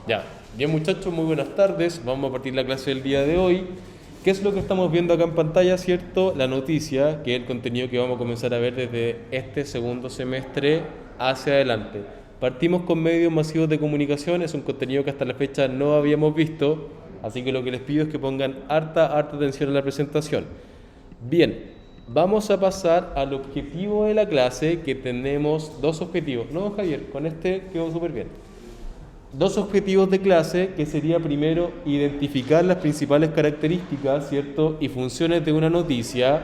Ya, bien muchachos, muy buenas tardes. Vamos a partir la clase del día de hoy. ¿Qué es lo que estamos viendo acá en pantalla, cierto? La noticia, que es el contenido que vamos a comenzar a ver desde este segundo semestre hacia adelante. Partimos con medios masivos de comunicación, es un contenido que hasta la fecha no habíamos visto, así que lo que les pido es que pongan harta atención a la presentación. Bien, vamos a pasar al objetivo de la clase, que tenemos dos objetivos. No, Javier, con este quedó súper bien. Dos objetivos de clase, que sería primero identificar las principales características, ¿cierto? Y funciones de una noticia,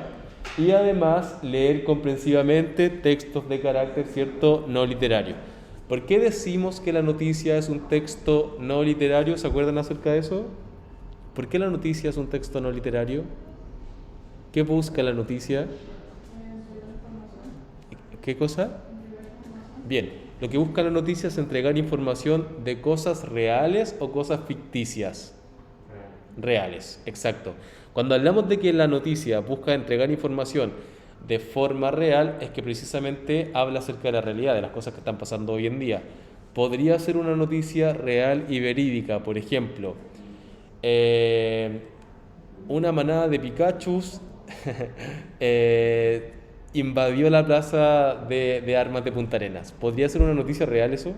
y además leer comprensivamente textos de carácter, ¿cierto? No literario. ¿Por qué decimos que la noticia es un texto no literario? ¿Se acuerdan acerca de eso? ¿Por qué la noticia es un texto no literario? ¿Qué busca la noticia? ¿Qué cosa? Bien, lo que busca la noticia es entregar información de cosas reales o cosas ficticias. Reales, exacto. Cuando hablamos de que la noticia busca entregar información de forma real, es que precisamente habla acerca de la realidad, de las cosas que están pasando hoy en día. Podría ser una noticia real y verídica, por ejemplo, eh, una manada de Pikachus eh, invadió la plaza de armas de Punta Arenas. ¿Podría ser una noticia real eso?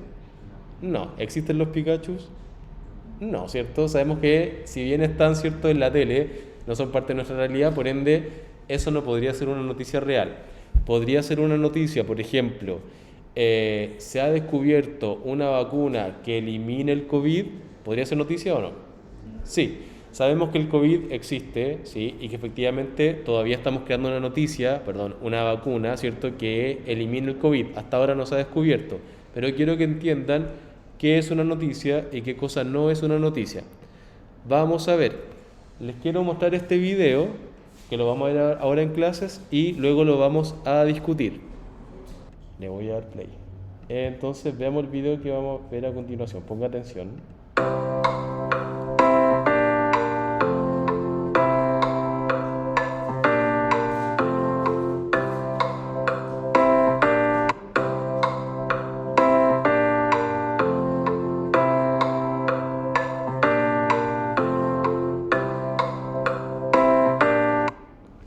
No. ¿Existen los Pikachus? No, ¿cierto? Sabemos que si bien están, ¿cierto?, en la tele, no son parte de nuestra realidad, por ende, eso no podría ser una noticia real. Podría ser una noticia, por ejemplo, se ha descubierto una vacuna que elimine el COVID, ¿podría ser noticia o no? Sí, sabemos que el COVID existe, ¿sí? Y que efectivamente todavía estamos creando una noticia, perdón, una vacuna, ¿cierto?, que elimine el COVID. Hasta ahora no se ha descubierto, pero quiero que entiendan qué es una noticia y qué cosa no es una noticia. Vamos a ver, les quiero mostrar este video, que lo vamos a ver ahora en clases y luego lo vamos a discutir. Le voy a dar play. Entonces veamos el video que vamos a ver a continuación. Ponga atención.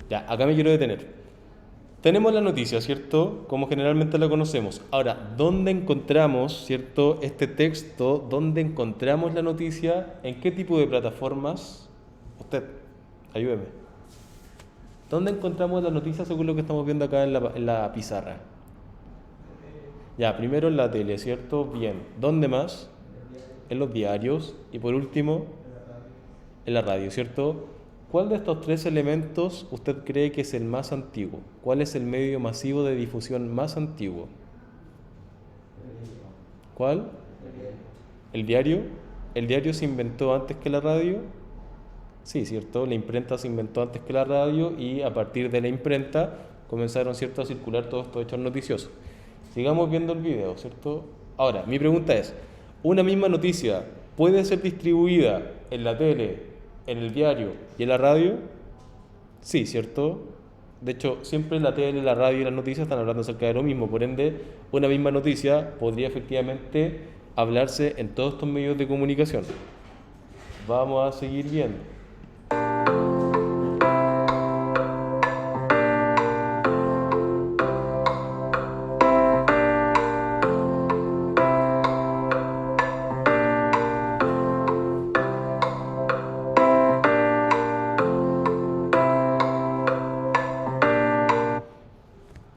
Ya, acá me quiero detener. Tenemos la noticia, ¿cierto? Como generalmente la conocemos. Ahora, ¿dónde encontramos, ¿cierto?, este texto? ¿Dónde encontramos la noticia? ¿En qué tipo de plataformas? Usted, ayúdeme. ¿Dónde encontramos la noticia según lo que estamos viendo acá en la pizarra? Ya, primero en la tele, ¿cierto? Bien. ¿Dónde más? En los diarios. Y por último, en la radio, ¿cierto? ¿Cuál de estos tres elementos usted cree que es el más antiguo? ¿Cuál es el medio masivo de difusión más antiguo? ¿Cuál? ¿El diario? ¿El diario se inventó antes que la radio? Sí, ¿cierto? La imprenta se inventó antes que la radio y a partir de la imprenta comenzaron, ¿cierto?, a circular todos estos hechos noticiosos. Sigamos viendo el video, ¿cierto? Ahora, mi pregunta es, ¿una misma noticia puede ser distribuida en la tele, en el diario y en la radio? Sí, ¿cierto? De hecho, siempre la tele, la radio y las noticias están hablando acerca de lo mismo, por ende, una misma noticia podría efectivamente hablarse en todos estos medios de comunicación. Vamos a seguir viendo.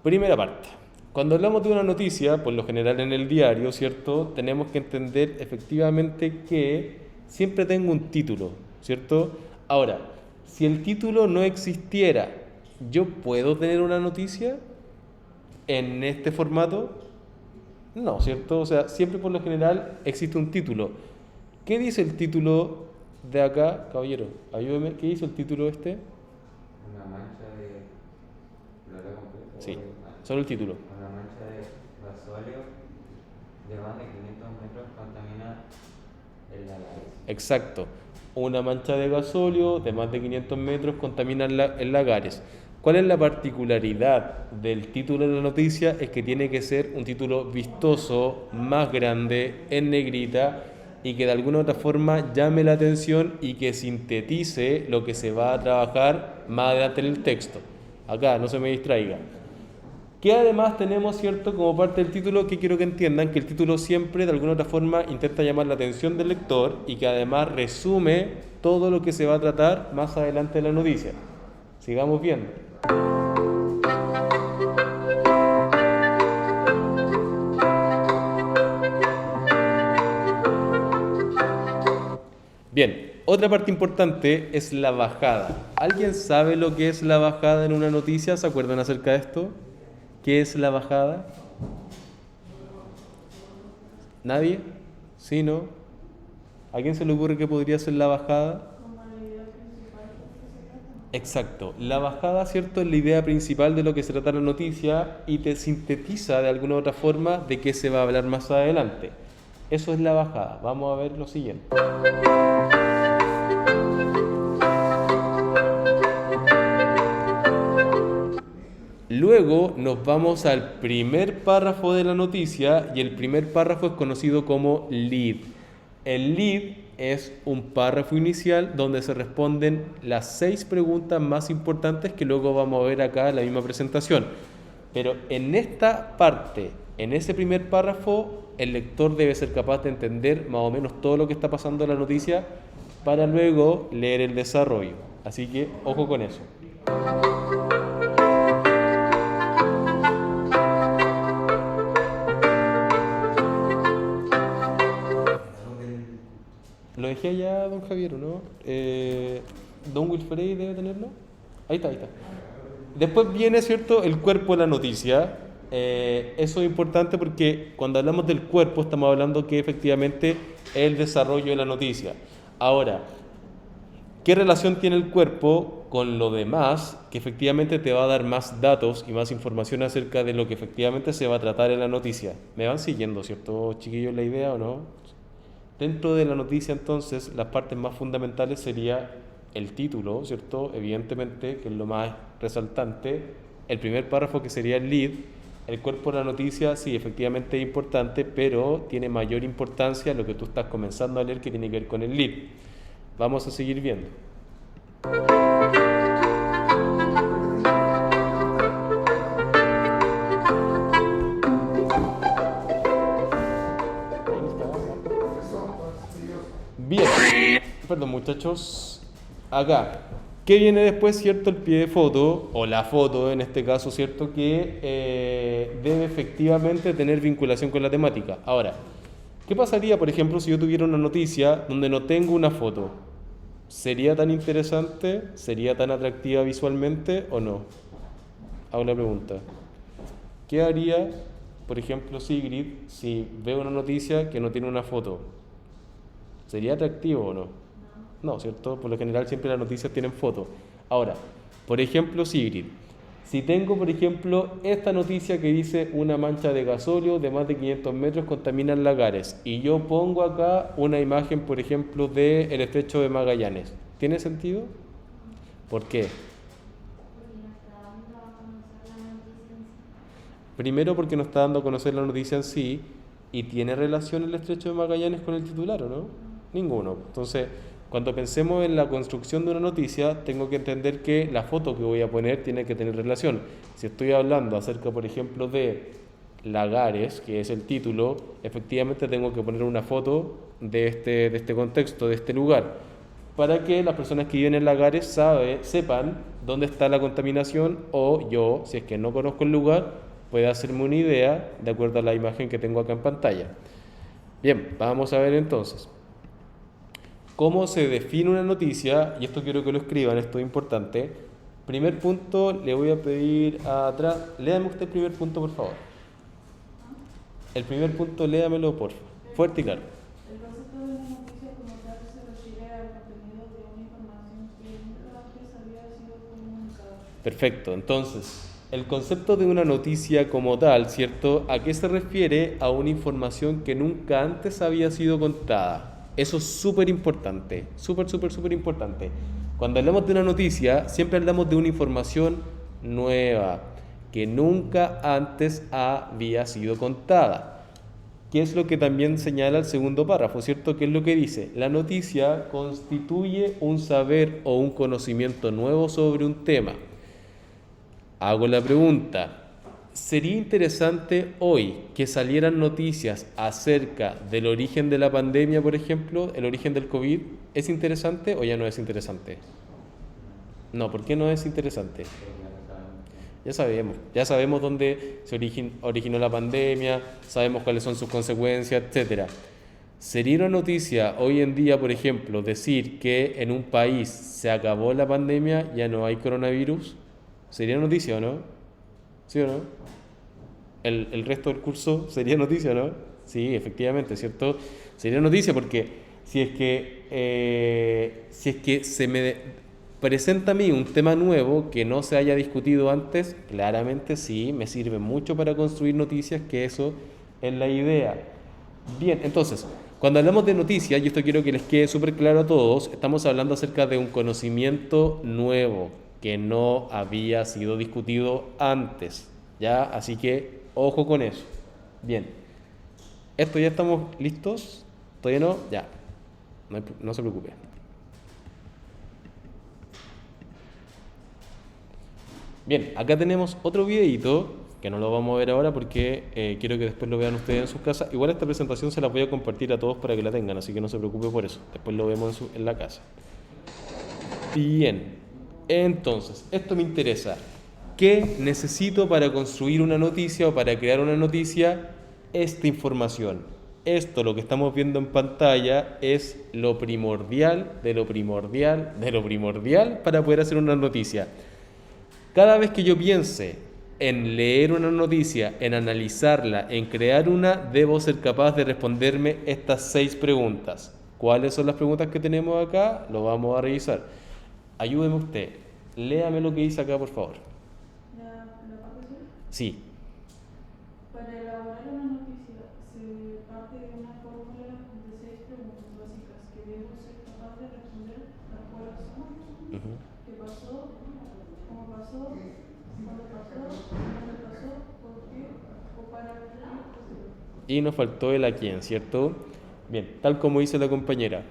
Primera parte. Cuando hablamos de una noticia, por lo general en el diario, ¿cierto?, tenemos que entender efectivamente que siempre tengo un título, ¿cierto? Ahora, si el título no existiera, ¿yo puedo tener una noticia en este formato? No, ¿cierto? O sea, siempre por lo general existe un título. ¿Qué dice el título de acá, caballero? Ayúdeme, ¿qué dice el título este? Una mancha de plata completa. Sí, solo el título. Una mancha de gasóleo de más de 500 metros contamina el lago. Exacto. Una mancha de gasóleo de más de 500 metros contamina el lagares. ¿Cuál es la particularidad del título de la noticia? Es que tiene que ser un título vistoso, más grande, en negrita, y que de alguna u otra forma llame la atención y que sintetice lo que se va a trabajar más adelante en el texto. Acá, no se me distraiga. Que además tenemos, ¿cierto?, como parte del título, que quiero que entiendan que el título siempre de alguna u otra forma intenta llamar la atención del lector y que además resume todo lo que se va a tratar más adelante en la noticia. Sigamos viendo. Bien, otra parte importante es la bajada. ¿Alguien sabe lo que es la bajada en una noticia? ¿Se acuerdan acerca de esto? ¿Qué es la bajada? ¿Nadie? ¿Sí, no? ¿A quién se le ocurre que podría ser la bajada? Exacto. La bajada, ¿cierto?, es la idea principal de lo que se trata la noticia y te sintetiza de alguna u otra forma de qué se va a hablar más adelante. Eso es la bajada. Vamos a ver lo siguiente. Luego nos vamos al primer párrafo de la noticia y el primer párrafo es conocido como lead. El lead es un párrafo inicial donde se responden las 6 preguntas más importantes que luego vamos a ver acá en la misma presentación. Pero en esta parte, en ese primer párrafo, el lector debe ser capaz de entender más o menos todo lo que está pasando en la noticia para luego leer el desarrollo. Así que ojo con eso. Lo dejé allá, don Javier, ¿no? Don Wilfrey debe tenerlo. Ahí está, ahí está. Después viene, ¿cierto?, el cuerpo de la noticia. Eso es importante porque cuando hablamos del cuerpo estamos hablando que efectivamente es el desarrollo de la noticia. Ahora, ¿qué relación tiene el cuerpo con lo demás? Que efectivamente te va a dar más datos y más información acerca de lo que efectivamente se va a tratar en la noticia. ¿Me van siguiendo, cierto, chiquillos, la idea o no? Dentro de la noticia, entonces, las partes más fundamentales sería el título, ¿cierto? Evidentemente, que es lo más resaltante. El primer párrafo, que sería el lead. El cuerpo de la noticia, sí, efectivamente es importante, pero tiene mayor importancia lo que tú estás comenzando a leer, que tiene que ver con el lead. Vamos a seguir viendo. Bien, perdón muchachos, acá, ¿qué viene después, cierto? El pie de foto, o la foto en este caso, cierto, que debe efectivamente tener vinculación con la temática. Ahora, ¿qué pasaría, por ejemplo, si yo tuviera una noticia donde no tengo una foto? ¿Sería tan interesante? ¿Sería tan atractiva visualmente o no? Hago la pregunta. ¿Qué haría, por ejemplo, Sigrid, si veo una noticia que no tiene una foto? ¿Sería atractivo o no? No, ¿cierto? Por lo general siempre las noticias tienen fotos. Ahora, por ejemplo, Sigrid, si tengo, por ejemplo, esta noticia que dice una mancha de gasóleo de más de 500 metros contamina lagares y yo pongo acá una imagen, por ejemplo, del estrecho de Magallanes, ¿tiene sentido? ¿Por qué? Primero porque nos está dando a conocer la noticia en sí y tiene relación el estrecho de Magallanes con el titular, ¿o no? Ninguno. Entonces, cuando pensemos en la construcción de una noticia, tengo que entender que la foto que voy a poner tiene que tener relación. Si estoy hablando acerca, por ejemplo, de lagares, que es el título, efectivamente tengo que poner una foto de este contexto, de este lugar, para que las personas que viven en lagares sepan dónde está la contaminación o yo, si es que no conozco el lugar, pueda hacerme una idea de acuerdo a la imagen que tengo acá en pantalla. Bien, vamos a ver entonces cómo se define una noticia, y esto quiero que lo escriban, esto es importante. Primer punto, le voy a pedir atrás, léame usted el primer punto, por favor. El primer punto, léamelo, por favor, fuerte y claro. El concepto de una noticia como tal se refiere al contenido de una información que nunca antes había sido comunicada. Perfecto, entonces, el concepto de una noticia como tal, ¿cierto? ¿A qué se refiere? A una información que nunca antes había sido contada. Eso es súper importante, súper importante. Cuando hablamos de una noticia, siempre hablamos de una información nueva, que nunca antes había sido contada. ¿Qué es lo que también señala el segundo párrafo, cierto? ¿Qué es lo que dice? La noticia constituye un saber o un conocimiento nuevo sobre un tema. Hago la pregunta, ¿sería interesante hoy que salieran noticias acerca del origen de la pandemia, por ejemplo, el origen del COVID? ¿Es interesante o ya no es interesante? No, ¿por qué no es interesante? Ya sabemos dónde se originó la pandemia, sabemos cuáles son sus consecuencias, etcétera. ¿Sería una noticia hoy en día, por ejemplo, decir que en un país se acabó la pandemia, ya no hay coronavirus? ¿Sería noticia o no? ¿Sí o no? ¿El resto del curso sería noticia o no? Sí, efectivamente, ¿cierto? Sería noticia porque si es que se me presenta a mí un tema nuevo que no se haya discutido antes, claramente sí, me sirve mucho para construir noticias, que eso es la idea. Bien, entonces, cuando hablamos de noticias, y esto quiero que les quede súper claro a todos, estamos hablando acerca de un conocimiento nuevo que no había sido discutido antes, ¿ya? Así que, ojo con eso. Bien, ¿esto ya estamos listos? ¿Todavía no? Ya, no se preocupe. Bien, acá tenemos otro videito que no lo vamos a ver ahora porque quiero que después lo vean ustedes en sus casas. Igual esta presentación se la voy a compartir a todos para que la tengan, así que no se preocupe por eso. Después lo vemos en la casa. Bien, entonces, esto me interesa. ¿Qué necesito para construir una noticia o para crear una noticia? Esta información. Esto, lo que estamos viendo en pantalla, es lo primordial de lo primordial de lo primordial para poder hacer una noticia. Cada vez que yo piense en leer una noticia, en analizarla, en crear una, debo ser capaz de responderme estas 6 preguntas. ¿Cuáles son las preguntas que tenemos acá? Lo vamos a revisar. Ayúdeme usted. Léame lo que dice acá, por favor. ¿La parte C? Sí. Para elaborar una noticia se parte de una fórmula de 6 preguntas básicas que debo ser capaz de responder, las cuales son Ujú. ¿qué pasó? ¿Cómo pasó? ¿Cuándo pasó? ¿Dónde pasó? ¿Por qué? ¿O para qué? Y nos faltó el a quién, ¿cierto? Bien, tal como dice la compañera.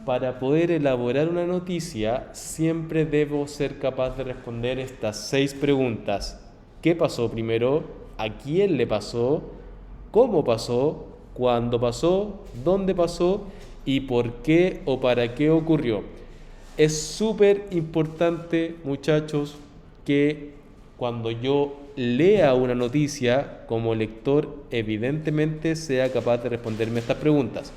Para poder elaborar una noticia, siempre debo ser capaz de responder estas 6 preguntas. ¿Qué pasó primero? ¿A quién le pasó? ¿Cómo pasó? ¿Cuándo pasó? ¿Dónde pasó? ¿Y por qué o para qué ocurrió? Es súper importante, muchachos, que cuando yo lea una noticia, como lector, evidentemente sea capaz de responderme estas preguntas.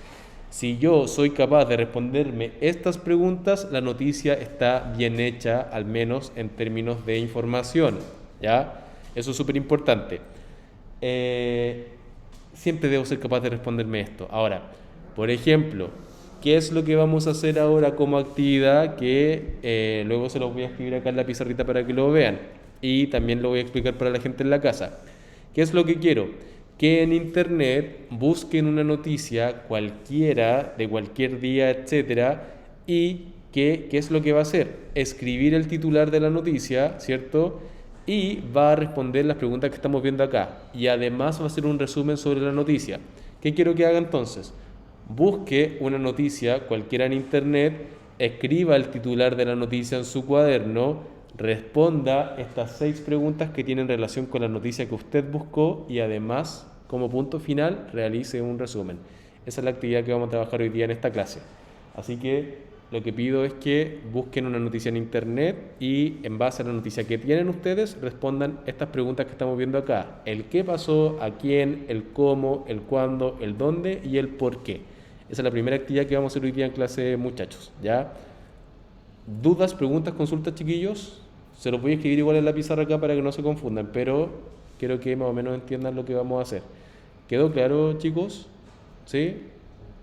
Si yo soy capaz de responderme estas preguntas, la noticia está bien hecha, al menos en términos de información, ¿ya? Eso es súper importante. Siempre debo ser capaz de responderme esto. Ahora, por ejemplo, ¿qué es lo que vamos a hacer ahora como actividad? Que luego se los voy a escribir acá en la pizarrita para que lo vean. Y también lo voy a explicar para la gente en la casa. ¿Qué es lo que quiero? Que en internet busquen una noticia cualquiera, de cualquier día, etcétera, y ¿qué es lo que va a hacer? Escribir el titular de la noticia, ¿cierto? Y va a responder las preguntas que estamos viendo acá. Y además va a hacer un resumen sobre la noticia. ¿Qué quiero que haga entonces? Busque una noticia cualquiera en internet, escriba el titular de la noticia en su cuaderno, responda estas 6 preguntas que tienen relación con la noticia que usted buscó y además, como punto final, realice un resumen. Esa es la actividad que vamos a trabajar hoy día en esta clase. Así que lo que pido es que busquen una noticia en internet y en base a la noticia que tienen ustedes, respondan estas preguntas que estamos viendo acá. El qué pasó, a quién, el cómo, el cuándo, el dónde y el por qué. Esa es la primera actividad que vamos a hacer hoy día en clase, muchachos, ¿ya? ¿Dudas, preguntas, consultas, chiquillos? Se los voy a escribir igual en la pizarra acá para que no se confundan, pero quiero que más o menos entiendan lo que vamos a hacer. ¿Quedó claro, chicos? ¿Sí?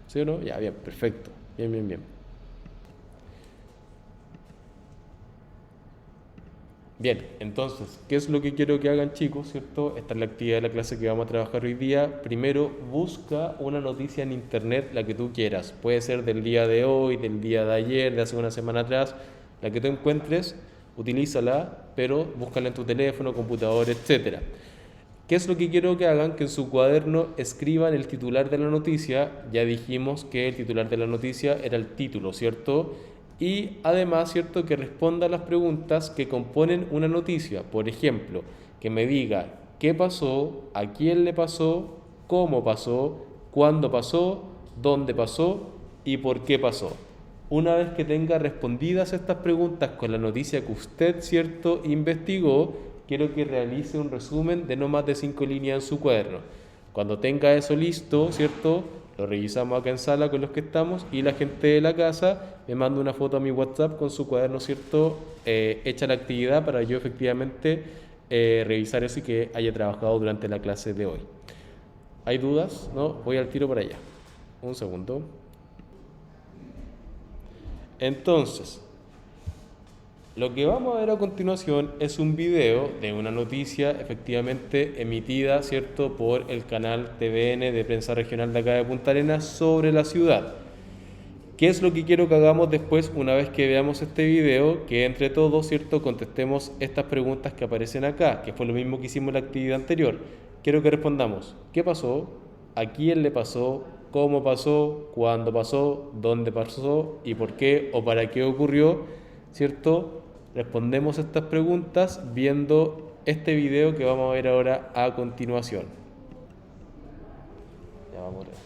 ¿Sí o no? Ya, bien, perfecto. Bien, bien, bien. Bien, entonces, ¿qué es lo que quiero que hagan, chicos? ¿Cierto? Esta es la actividad de la clase que vamos a trabajar hoy día. Primero, busca una noticia en internet, la que tú quieras. Puede ser del día de hoy, del día de ayer, de hace una semana atrás. La que tú encuentres, utilízala, pero búscala en tu teléfono, computador, etcétera. ¿Qué es lo que quiero que hagan? Que en su cuaderno escriban el titular de la noticia. Ya dijimos que el titular de la noticia era el título, ¿cierto? Y además, ¿cierto?, que responda a las preguntas que componen una noticia. Por ejemplo, que me diga qué pasó, a quién le pasó, cómo pasó, cuándo pasó, dónde pasó y por qué pasó. Una vez que tenga respondidas estas preguntas con la noticia que usted, ¿cierto?, investigó, quiero que realice un resumen de no más de 5 líneas en su cuaderno. Cuando tenga eso listo, ¿cierto?, lo revisamos acá en sala con los que estamos y la gente de la casa me manda una foto a mi WhatsApp con su cuaderno, ¿cierto?, hecha la actividad para yo efectivamente revisar eso y que haya trabajado durante la clase de hoy. ¿Hay dudas? ¿No? Voy al tiro para allá. Un segundo. Entonces, lo que vamos a ver a continuación es un video de una noticia efectivamente emitida, ¿cierto?, por el canal TVN de Prensa Regional de acá de Punta Arenas sobre la ciudad. ¿Qué es lo que quiero que hagamos después una vez que veamos este video? Que entre todos, ¿cierto?, contestemos estas preguntas que aparecen acá, que fue lo mismo que hicimos en la actividad anterior. Quiero que respondamos ¿qué pasó? ¿A quién le pasó? ¿Cómo pasó? ¿Cuándo pasó? ¿Dónde pasó? ¿Y por qué o para qué ocurrió? ¿Cierto? Respondemos estas preguntas viendo este video que vamos a ver ahora a continuación. Ya vamos a ver.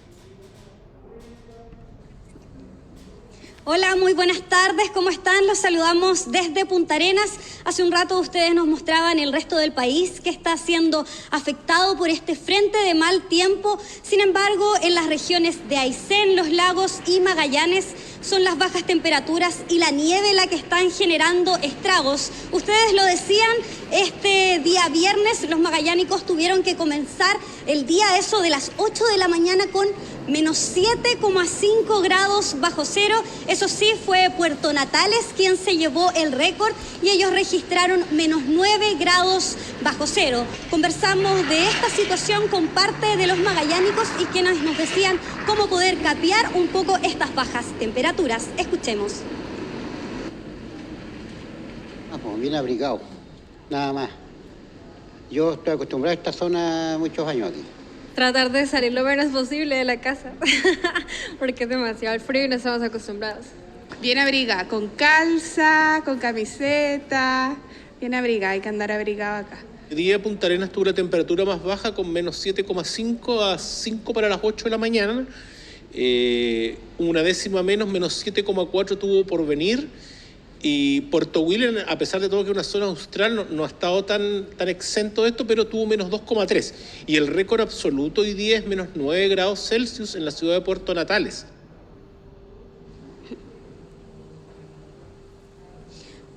Hola, muy buenas tardes, ¿cómo están? Los saludamos desde Punta Arenas. Hace un rato ustedes nos mostraban el resto del país que está siendo afectado por este frente de mal tiempo. Sin embargo, en las regiones de Aysén, Los Lagos y Magallanes son las bajas temperaturas y la nieve la que están generando estragos. Ustedes lo decían, este día viernes los magallánicos tuvieron que comenzar el día eso de las 8 de la mañana con menos 7,5 grados bajo cero. Eso sí, fue Puerto Natales quien se llevó el récord y ellos registraron menos 9 grados bajo cero. Conversamos de esta situación con parte de los magallánicos y quienes nos decían cómo poder capear un poco estas bajas temperaturas. Escuchemos. Pues bien abrigado, nada más. Yo estoy acostumbrado a esta zona muchos años aquí. Tratar de salir lo menos posible de la casa, porque es demasiado el frío y no estamos acostumbrados. Bien abrigada, con calza, con camiseta, bien abrigada, hay que andar abrigado acá. El día de Punta Arenas tuvo la temperatura más baja con menos 7,5 a 5 para las 8 de la mañana. Una décima menos, menos 7,4 tuvo Porvenir. Y Puerto William, a pesar de todo que es una zona austral, no ha estado tan exento de esto, pero tuvo menos 2,3. Y el récord absoluto hoy día es menos 9 grados Celsius en la ciudad de Puerto Natales.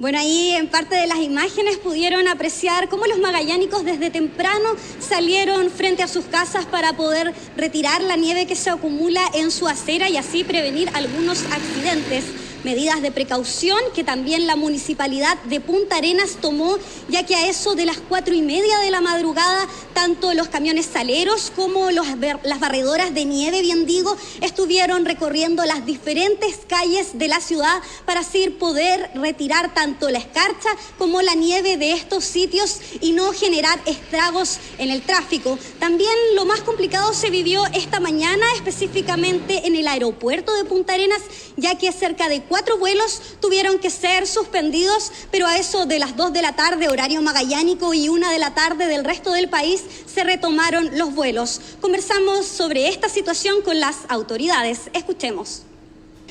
Bueno, ahí en parte de las imágenes pudieron apreciar cómo los magallánicos desde temprano salieron frente a sus casas para poder retirar la nieve que se acumula en su acera y así prevenir algunos accidentes. Medidas de precaución que también la Municipalidad de Punta Arenas tomó, ya que a eso de las 4:30 de la madrugada, tanto los camiones saleros como las barredoras de nieve, bien digo, estuvieron recorriendo las diferentes calles de la ciudad para así poder retirar tanto la escarcha como la nieve de estos sitios y no generar estragos en el tráfico. También lo más complicado se vivió esta mañana, específicamente en el aeropuerto de Punta Arenas, ya que cerca de 4 vuelos tuvieron que ser suspendidos, pero a eso de las 2 de la tarde, horario magallánico, y 1 de la tarde del resto del país, se retomaron los vuelos. Conversamos sobre esta situación con las autoridades. Escuchemos.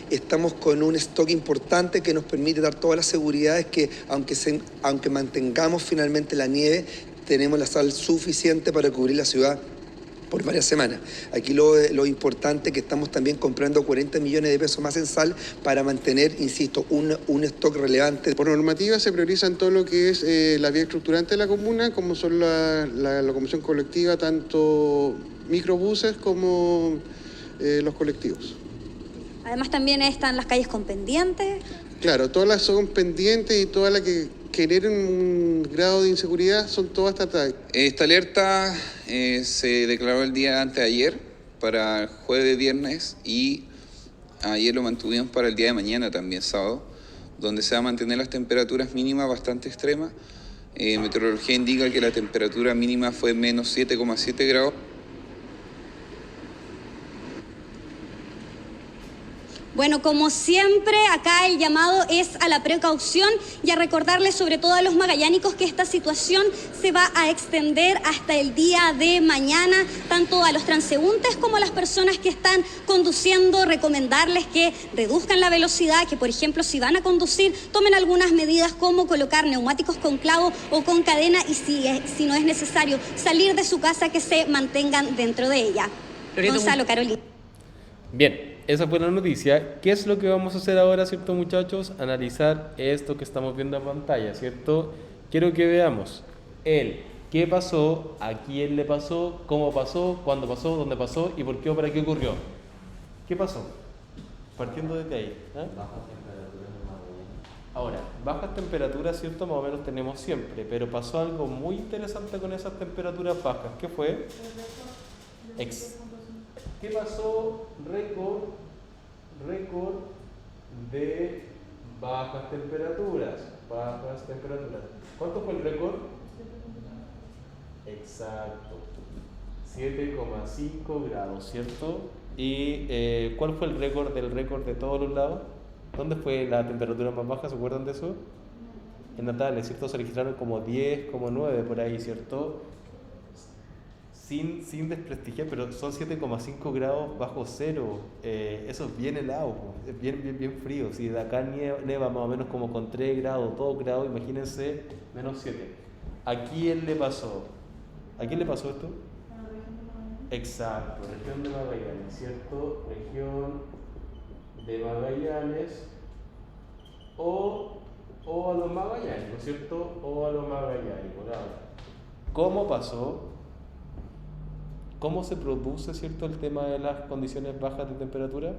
Estamos con un stock importante que nos permite dar todas las seguridades que, aunque mantengamos finalmente la nieve, tenemos la sal suficiente para cubrir la ciudad por varias semanas. Aquí lo importante es que estamos también comprando 40 millones de pesos más en sal para mantener, insisto, un stock relevante. Por normativa se priorizan todo lo que es la vía estructurante de la comuna, como son la locomoción colectiva, tanto microbuses como los colectivos. Además también están las calles con pendientes. Claro, todas las son pendientes y todas las que generen un grado de inseguridad son todas tratadas. Esta alerta se declaró el día antes de ayer para jueves, viernes, y ayer lo mantuvimos para el día de mañana también, sábado, donde se van a mantener las temperaturas mínimas bastante extremas Meteorología indica que la temperatura mínima fue menos 7,7 grados. Bueno, como siempre, acá el llamado es a la precaución y a recordarles sobre todo a los magallánicos que esta situación se va a extender hasta el día de mañana, tanto a los transeúntes como a las personas que están conduciendo, recomendarles que reduzcan la velocidad, que por ejemplo si van a conducir tomen algunas medidas como colocar neumáticos con clavo o con cadena y si no es necesario salir de su casa que se mantengan dentro de ella. Gonzalo, Carolina. Bien, esa fue la noticia. ¿Qué es lo que vamos a hacer ahora, cierto, muchachos? Analizar esto que estamos viendo en pantalla, ¿cierto? Quiero que veamos qué pasó, a quién le pasó, cómo pasó, cuándo pasó, dónde pasó y por qué o para qué ocurrió. ¿Qué pasó? Partiendo desde ahí. Bajas temperaturas en Magallanes. Ahora, bajas temperaturas, ¿cierto? Más o menos tenemos siempre, pero pasó algo muy interesante con esas temperaturas bajas. ¿Qué fue? ¿Qué pasó? Récord de bajas temperaturas. ¿Cuánto fue el récord? Exacto. 7,5 grados, ¿cierto? ¿Y cuál fue el récord de todos los lados? ¿Dónde fue la temperatura más baja? ¿Se acuerdan de eso? En Natales, ¿cierto? Se registraron como 10, como 9 por ahí, ¿cierto? Sin desprestigiar, pero son 7,5 grados bajo cero. Eso es bien helado, es bien frío. Si de acá neva más o menos como con 3 grados, 2 grados, imagínense, menos 7. ¿A quién le pasó? ¿A quién le pasó esto? Exacto, región de Magallanes, ¿cierto? Región de Magallanes o a los magallánicos, ¿cierto? O a los magallánicos. ¿Cómo pasó? ¿Cómo se produce, cierto, el tema de las condiciones bajas de temperatura?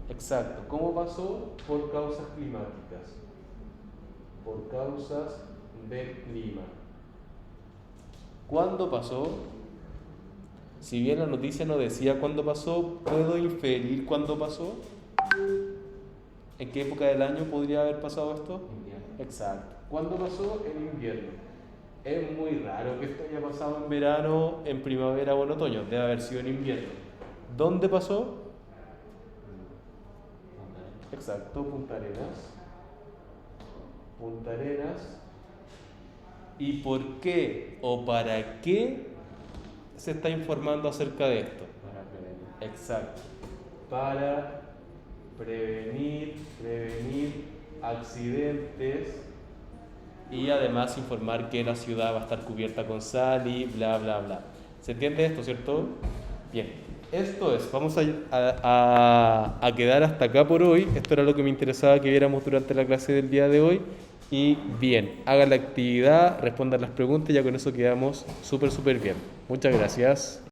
Exacto. ¿Cómo pasó? Por causas climáticas. Por causas del clima. ¿Cuándo pasó? Si bien la noticia no decía cuándo pasó, ¿puedo inferir cuándo pasó? ¿En qué época del año podría haber pasado esto? Invierno. Exacto. ¿Cuándo pasó? En invierno. Es muy raro que esto haya pasado en verano, en primavera o en otoño. Debe haber sido en invierno. ¿Dónde pasó? Exacto, Punta Arenas. Punta Arenas. ¿Y por qué o para qué se está informando acerca de esto? Para prevenir. Exacto. Para prevenir accidentes y además informar que la ciudad va a estar cubierta con sal y bla, bla, bla. ¿Se entiende esto, cierto? Bien. Esto es, vamos a quedar hasta acá por hoy. Esto era lo que me interesaba que viéramos durante la clase del día de hoy. Y bien, hagan la actividad, respondan las preguntas y ya con eso quedamos súper bien. Muchas gracias.